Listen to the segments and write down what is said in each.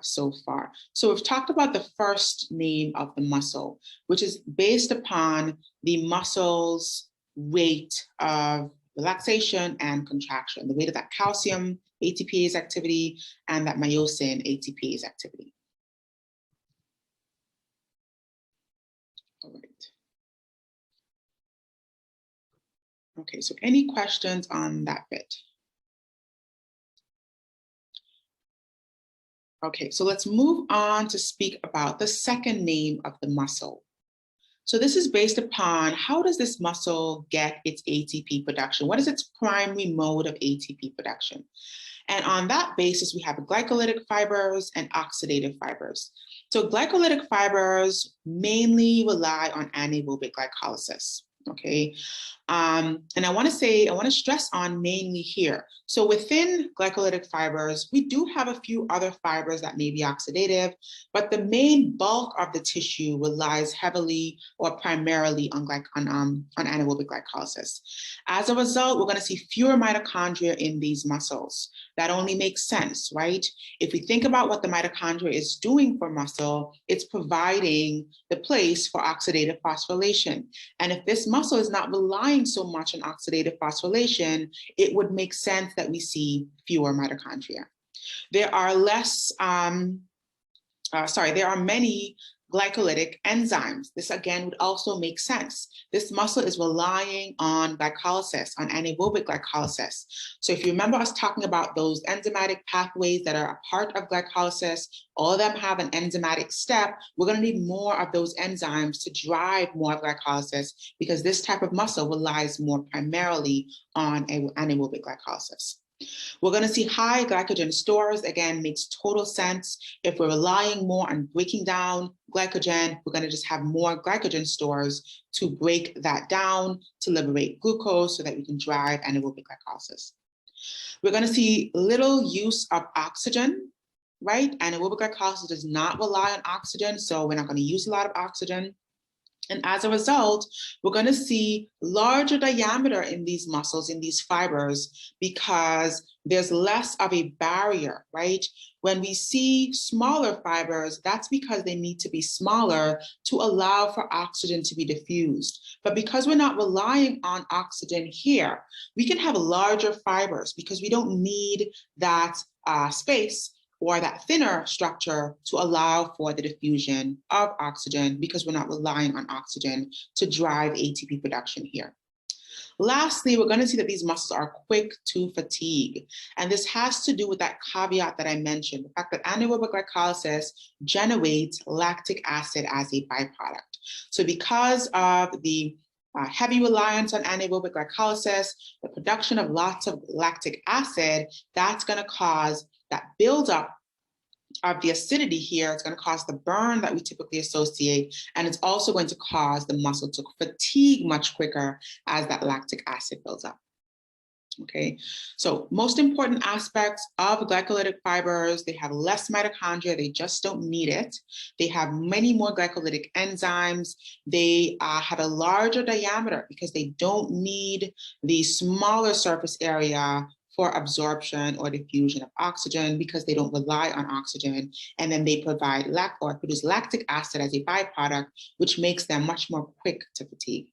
so far. So we've talked about the first name of the muscle, which is based upon the muscle's rate of relaxation and contraction, the rate of that calcium ATPase activity and that myosin ATPase activity. All right. Okay, so any questions on that bit? Okay, so let's move on to speak about the second name of the muscle. So this is based upon how does this muscle get its ATP production? What is its primary mode of ATP production? And on that basis, we have glycolytic fibers and oxidative fibers. So glycolytic fibers mainly rely on anaerobic glycolysis. Okay, and I want to stress on mainly here. So within glycolytic fibers, we do have a few other fibers that may be oxidative, but the main bulk of the tissue relies heavily or primarily on anaerobic glycolysis. As a result, we're going to see fewer mitochondria in these muscles. That only makes sense, right? If we think about what the mitochondria is doing for muscle, it's providing the place for oxidative phosphorylation. And if this muscle is not relying so much on oxidative phosphorylation, it would make sense that we see fewer mitochondria. There are many glycolytic enzymes. This again would also make sense. This muscle is relying on glycolysis, on anaerobic glycolysis. So if you remember us talking about those enzymatic pathways that are a part of glycolysis, all of them have an enzymatic step. We're going to need more of those enzymes to drive more of glycolysis because this type of muscle relies more primarily on anaerobic glycolysis. We're going to see high glycogen stores. Again, makes total sense. If we're relying more on breaking down glycogen, we're going to just have more glycogen stores to break that down to liberate glucose so that we can drive anaerobic glycolysis. We're going to see little use of oxygen, right? Anaerobic glycolysis does not rely on oxygen, so we're not going to use a lot of oxygen. And as a result, we're going to see larger diameter in these muscles, in these fibers, because there's less of a barrier, right? When we see smaller fibers, that's because they need to be smaller to allow for oxygen to be diffused. But because we're not relying on oxygen here, we can have larger fibers because we don't need that space or that thinner structure to allow for the diffusion of oxygen because we're not relying on oxygen to drive ATP production here. Lastly, we're going to see that these muscles are quick to fatigue. And this has to do with that caveat that I mentioned, the fact that anaerobic glycolysis generates lactic acid as a byproduct. So because of the heavy reliance on anaerobic glycolysis, the production of lots of lactic acid, that's going to cause that buildup of the acidity here. It's going to cause the burn that we typically associate, and it's also going to cause the muscle to fatigue much quicker as that lactic acid builds up. Okay, so most important aspects of glycolytic fibers, they have less mitochondria, they just don't need it. They have many more glycolytic enzymes. They have a larger diameter because they don't need the smaller surface area for absorption or diffusion of oxygen because they don't rely on oxygen. And then they provide produce lactic acid as a byproduct, which makes them much more quick to fatigue.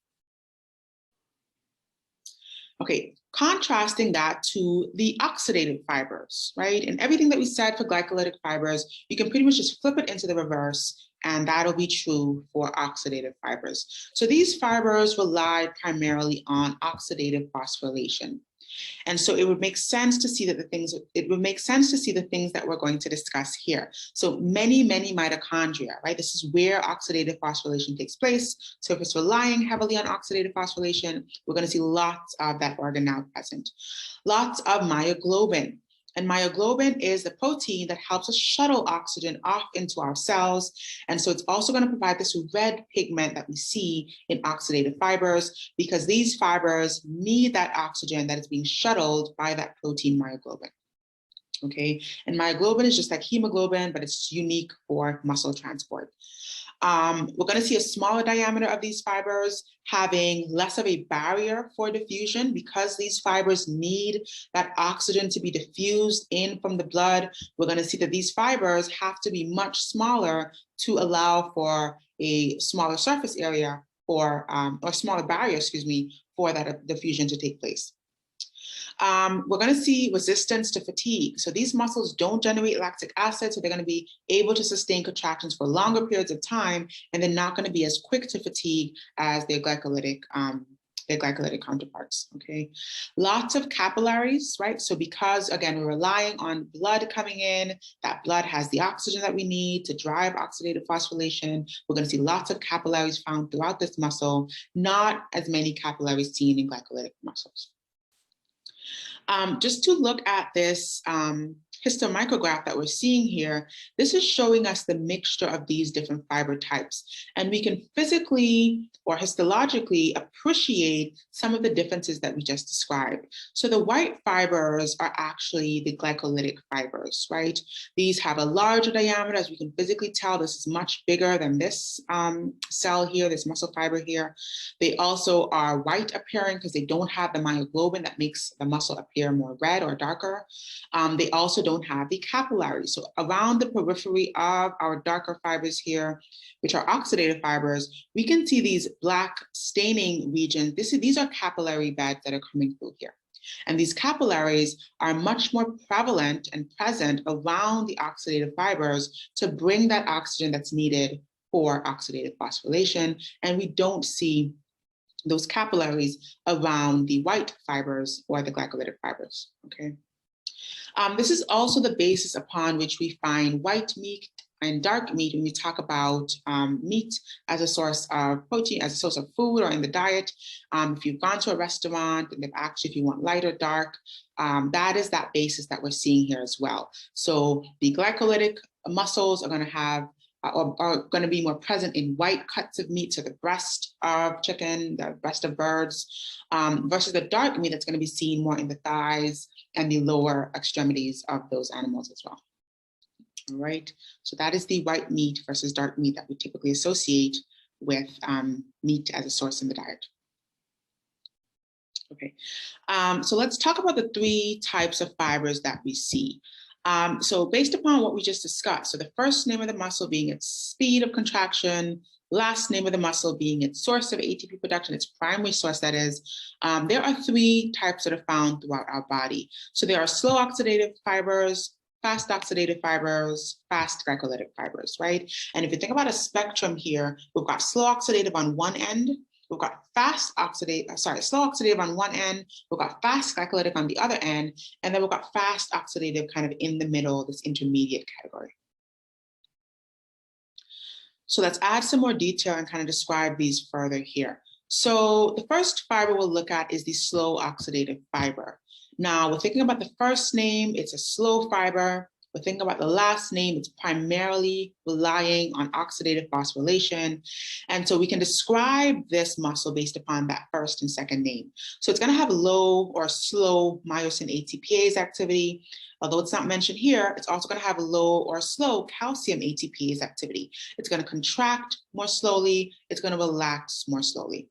Okay, contrasting that to the oxidative fibers, right? And everything that we said for glycolytic fibers, you can pretty much just flip it into the reverse, and that'll be true for oxidative fibers. So these fibers rely primarily on oxidative phosphorylation. And so it would make sense to see that the things that we're going to discuss here. So many mitochondria, right? This is where oxidative phosphorylation takes place. So if it's relying heavily on oxidative phosphorylation, we're going to see lots of that organ now present. Lots of myoglobin. And myoglobin is the protein that helps us shuttle oxygen off into our cells. And so it's also going to provide this red pigment that we see in oxidative fibers because these fibers need that oxygen that is being shuttled by that protein myoglobin. Okay, and myoglobin is just like hemoglobin, but it's unique for muscle transport. We're going to see a smaller diameter of these fibers having less of a barrier for diffusion because these fibers need that oxygen to be diffused in from the blood. We're going to see that these fibers have to be much smaller to allow for a smaller surface area or smaller barrier, excuse me, for that diffusion to take place. We're going to see resistance to fatigue. So these muscles don't generate lactic acid, so they're going to be able to sustain contractions for longer periods of time, and they're not going to be as quick to fatigue as their glycolytic counterparts, okay? Lots of capillaries, right? So because, again, we're relying on blood coming in, that blood has the oxygen that we need to drive oxidative phosphorylation. We're going to see lots of capillaries found throughout this muscle, not as many capillaries seen in glycolytic muscles. Just to look at this histomicrograph that we're seeing here, this is showing us the mixture of these different fiber types. And we can physically or histologically appreciate some of the differences that we just described. So the white fibers are actually the glycolytic fibers, right? These have a larger diameter. As we can physically tell, this is much bigger than this cell here, this muscle fiber here. They also are white appearing because they don't have the myoglobin that makes the muscle appear more red or darker. They also don't have the capillaries. So around the periphery of our darker fibers here, which are oxidative fibers, we can see these black staining regions. These are capillary beds that are coming through here. And these capillaries are much more prevalent and present around the oxidative fibers to bring that oxygen that's needed for oxidative phosphorylation. And we don't see those capillaries around the white fibers or the glycolytic fibers, okay? This is also the basis upon which we find white meat and dark meat when we talk about meat as a source of protein, as a source of food or in the diet. If you've gone to a restaurant and they've asked you if you want light or dark, that is that basis that we're seeing here as well. So the glycolytic muscles are going to have are going to be more present in white cuts of meat, so the breast of chicken, the breast of birds, versus the dark meat that's going to be seen more in the thighs and the lower extremities of those animals as well. All right, so that is the white meat versus dark meat that we typically associate with meat as a source in the diet. Okay, so let's talk about the three types of fibers that we see. So based upon what we just discussed, so the first name of the muscle being its speed of contraction, last name of the muscle being its source of ATP production, its primary source that is, there are three types that are found throughout our body. So there are slow oxidative fibers, fast oxidative fibers, fast glycolytic fibers, right? And if you think about a spectrum here, we've got slow oxidative on one end, we've got slow oxidative on one end, we've got fast glycolytic on the other end, and then we've got fast oxidative kind of in the middle, this intermediate category. So let's add some more detail and kind of describe these further here. So the first fiber we'll look at is the slow oxidative fiber. Now we're thinking about the first name, it's a slow fiber. We're thinking about the last name, it's primarily relying on oxidative phosphorylation. And so we can describe this muscle based upon that first and second name. So it's going to have low or slow myosin ATPase activity. Although it's not mentioned here, it's also going to have low or slow calcium ATPase activity. It's going to contract more slowly. It's going to relax more slowly.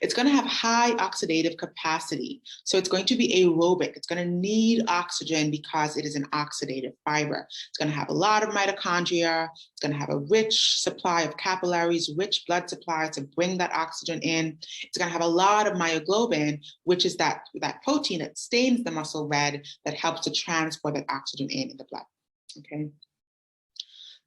It's going to have high oxidative capacity. So it's going to be aerobic. It's going to need oxygen because it is an oxidative fiber. It's going to have a lot of mitochondria. It's going to have a rich supply of capillaries, rich blood supply to bring that oxygen in. It's going to have a lot of myoglobin, which is that protein that stains the muscle red that helps to transport that oxygen in the blood, okay?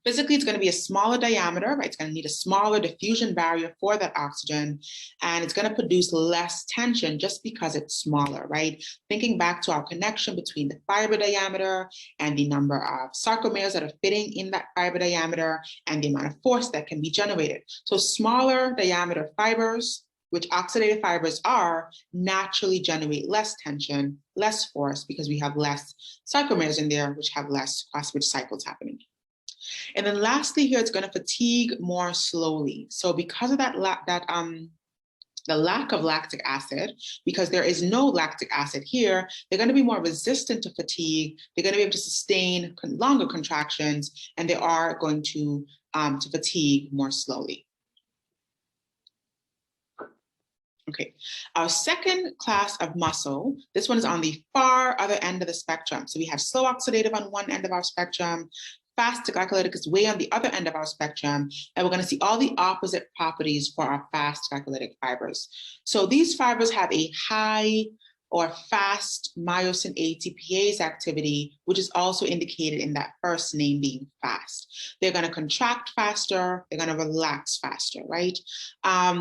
Physically, it's going to be a smaller diameter, right? It's going to need a smaller diffusion barrier for that oxygen, and it's going to produce less tension just because it's smaller, right? Thinking back to our connection between the fiber diameter and the number of sarcomeres that are fitting in that fiber diameter and the amount of force that can be generated. So smaller diameter fibers, which oxidative fibers are, naturally generate less tension, less force, because we have less sarcomeres in there, which have less cross-bridge cycles happening. And then lastly here, it's going to fatigue more slowly. So because of that the lack of lactic acid, because there is no lactic acid here, they're going to be more resistant to fatigue. They're going to be able to sustain longer contractions, and they are going to fatigue more slowly. Okay, our second class of muscle, this one is on the far other end of the spectrum. So we have slow oxidative on one end of our spectrum, fast glycolytic is way on the other end of our spectrum, and we're going to see all the opposite properties for our fast glycolytic fibers. So these fibers have a high or fast myosin ATPase activity, which is also indicated in that first name being fast. They're going to contract faster, they're going to relax faster, right?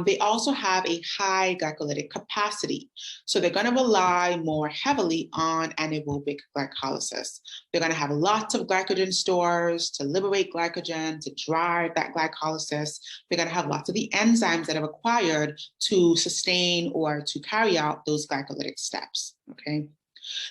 They also have a high glycolytic capacity. So they're going to rely more heavily on anaerobic glycolysis. They're going to have lots of glycogen stores to liberate glycogen, to drive that glycolysis. They're going to have lots of the enzymes that are required to sustain or to carry out those glycolytic steps. Okay,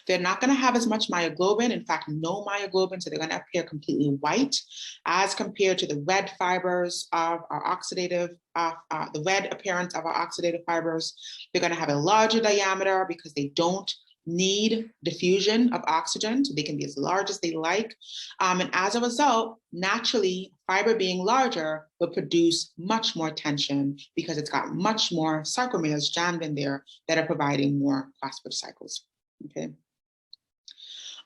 they're not going to have as much myoglobin, in fact, no myoglobin, so they're going to appear completely white as compared to the red fibers of our oxidative, the red appearance of our oxidative fibers. They're going to have a larger diameter because they don't need diffusion of oxygen, so they can be as large as they like. And as a result, naturally, fiber being larger will produce much more tension because it's got much more sarcomeres jammed in there that are providing more phosphate cycles. Okay.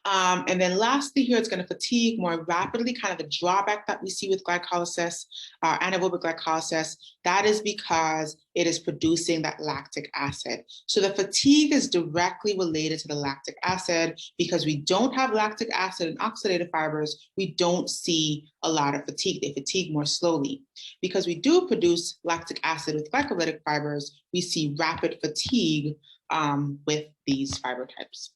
And then lastly here, it's going to fatigue more rapidly, kind of the drawback that we see with glycolysis, anaerobic glycolysis. That is because it is producing that lactic acid. So the fatigue is directly related to the lactic acid. Because we don't have lactic acid in oxidative fibers, we don't see a lot of fatigue. They fatigue more slowly. Because we do produce lactic acid with glycolytic fibers, we see rapid fatigue with these fiber types.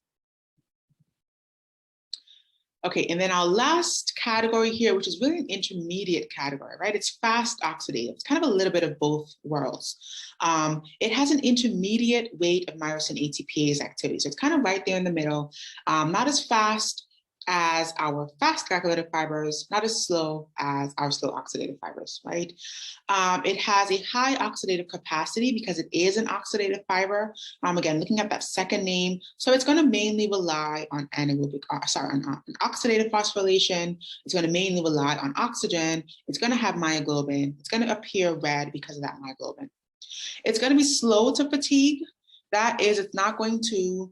Okay, and then our last category here, which is really an intermediate category, right? It's fast oxidative. It's kind of a little bit of both worlds. It has an intermediate rate of myosin ATPase activity. So it's kind of right there in the middle, not as fast as our fast glycolytic fibers, not as slow as our slow oxidative fibers, right? It has a high oxidative capacity because it is an oxidative fiber. Again, looking at that second name, so it's going to mainly rely on anaerobic, on oxidative phosphorylation. It's going to mainly rely on oxygen. It's going to have myoglobin. It's going to appear red because of that myoglobin. It's going to be slow to fatigue. That is, it's not going to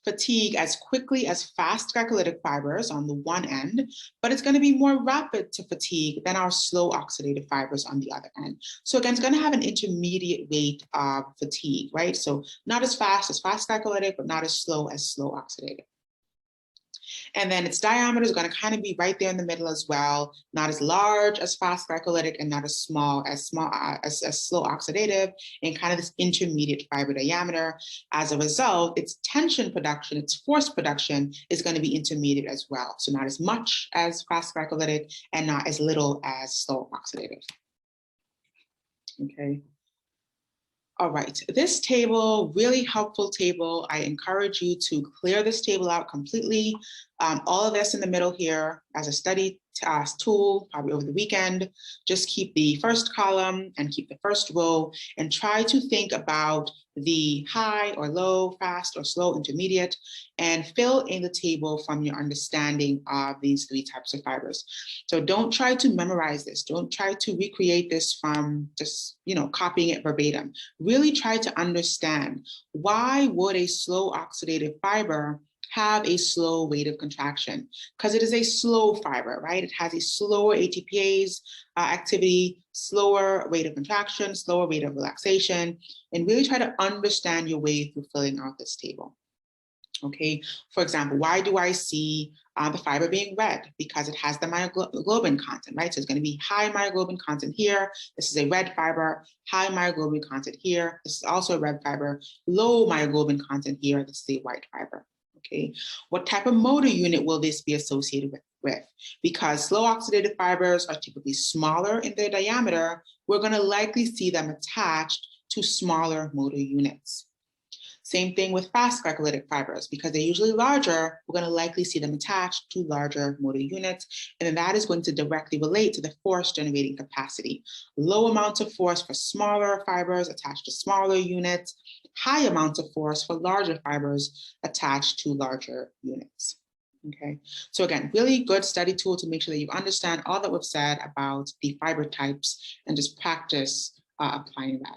fatigue as quickly as fast glycolytic fibers on the one end, but it's going to be more rapid to fatigue than our slow oxidative fibers on the other end. So again, it's going to have an intermediate rate of fatigue, right? So not as fast glycolytic, but not as slow oxidative. And then its diameter is going to kind of be right there in the middle as well, not as large as fast glycolytic and not as small as slow oxidative, and kind of this intermediate fiber diameter. As a result, its tension production, its force production is going to be intermediate as well. So not as much as fast glycolytic and not as little as slow oxidative. Okay. All right, this table, really helpful table. I encourage you to clear this table out completely. All of this in the middle here as a study tool, probably over the weekend. Just keep the first column and keep the first row and try to think about the high or low, fast or slow, intermediate, and fill in the table from your understanding of these three types of fibers. So don't try to memorize this. Don't try to recreate this from just, copying it verbatim. Really try to understand, why would a slow oxidative fiber have a slow rate of contraction? Because it is a slow fiber, right? It has a slower ATPase activity, slower rate of contraction, slower rate of relaxation, and really try to understand your way through filling out this table. Okay, for example, why do I see the fiber being red? Because it has the myoglobin content, right? So it's going to be high myoglobin content here. This is a red fiber, high myoglobin content here. This is also a red fiber, low myoglobin content here. This is a white fiber. Okay, what type of motor unit will this be associated with? Because slow oxidative fibers are typically smaller in their diameter, we're going to likely see them attached to smaller motor units. Same thing with fast glycolytic fibers. Because they're usually larger, we're going to likely see them attached to larger motor units. And then that is going to directly relate to the force generating capacity. Low amounts of force for smaller fibers attached to smaller units, high amounts of force for larger fibers attached to larger units. Okay, so again, really good study tool to make sure that you understand all that we've said about the fiber types and just practice applying that.